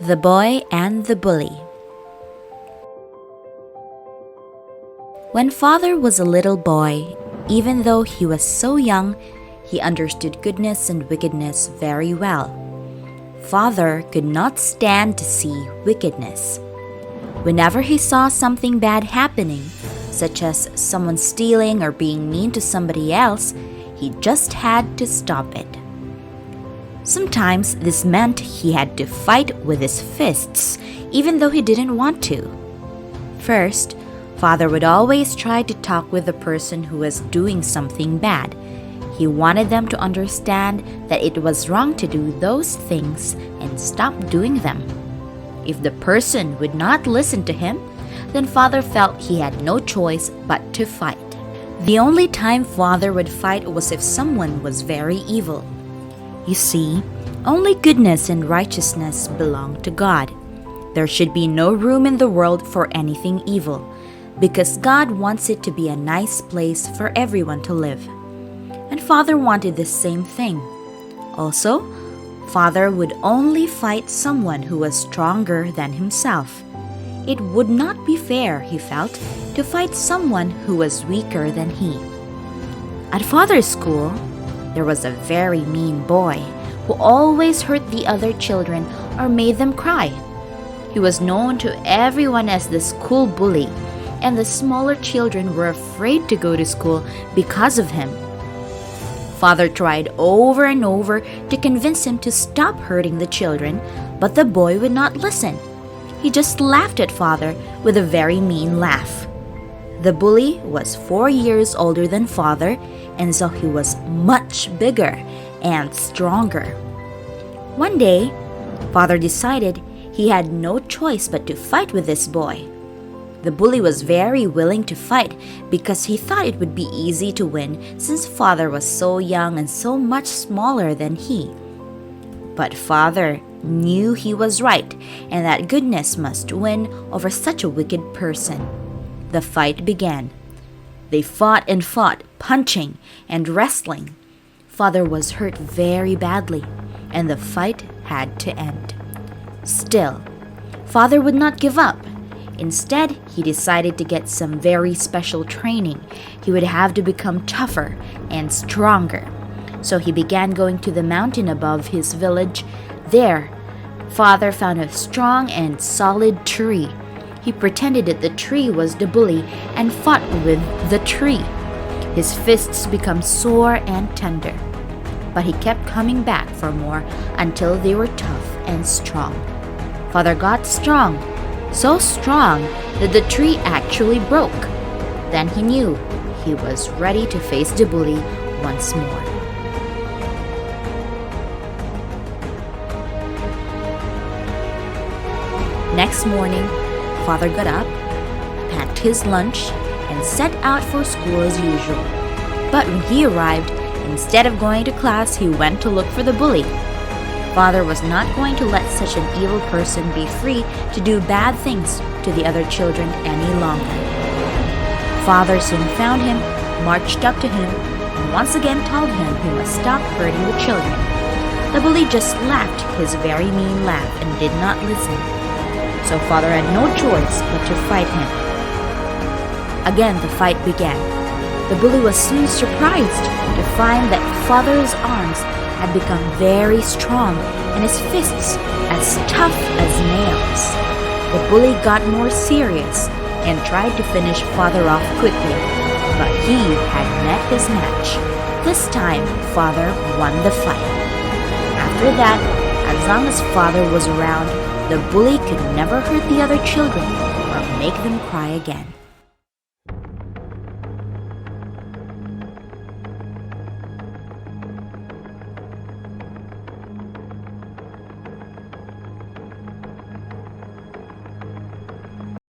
The Boy and the Bully. When Father was a little boy, even though he was so young, he understood goodness and wickedness very well. Father could not stand to see wickedness. Whenever he saw something bad happening, such as someone stealing or being mean to somebody else, he just had to stop it. Sometimes this meant he had to fight with his fists, even though he didn't want to. First, Father would always try to talk with the person who was doing something bad. He wanted them to understand that it was wrong to do those things and stop doing them. If the person would not listen to him, then Father felt he had no choice but to fight. The only time Father would fight was if someone was very evil. You see, only goodness and righteousness belong to God. There should be no room in the world for anything evil, because God wants it to be a nice place for everyone to live. And Father wanted the same thing. Also, Father would only fight someone who was stronger than himself. It would not be fair, he felt, to fight someone who was weaker than he. At Father's school, there was a very mean boy who always hurt the other children or made them cry. He was known to everyone as the school bully, and the smaller children were afraid to go to school because of him. Father tried over and over to convince him to stop hurting the children, but the boy would not listen. He just laughed at Father with a very mean laugh. The bully was 4 years older than Father, and so he was much bigger and stronger. One day, Father decided he had no choice but to fight with this boy. The bully was very willing to fight because he thought it would be easy to win since Father was so young and so much smaller than he. But Father knew he was right and that goodness must win over such a wicked person. The fight began. They fought and fought, punching and wrestling. Father was hurt very badly, and the fight had to end. Still, Father would not give up. Instead, he decided to get some very special training. He would have to become tougher and stronger. So he began going to the mountain above his village. There, Father found a strong and solid tree. He pretended that the tree was the bully and fought with the tree. His fists became sore and tender, but he kept coming back for more until they were tough and strong. Father got strong, so strong that the tree actually broke. Then he knew he was ready to face the bully once more. Next morning, Father got up, packed his lunch, and set out for school as usual. But when he arrived, instead of going to class, he went to look for the bully. Father was not going to let such an evil person be free to do bad things to the other children any longer. Father soon found him, marched up to him, and once again told him he must stop hurting the children. The bully just laughed his very mean laugh and did not listen. So Father had no choice but to fight him. Again the fight began. The bully was soon surprised to find that Father's arms had become very strong and his fists as tough as nails. The bully got more serious and tried to finish Father off quickly, but he had met his match. This time, Father won the fight. After that, as long as Father was around, the bully could never hurt the other children or make them cry again.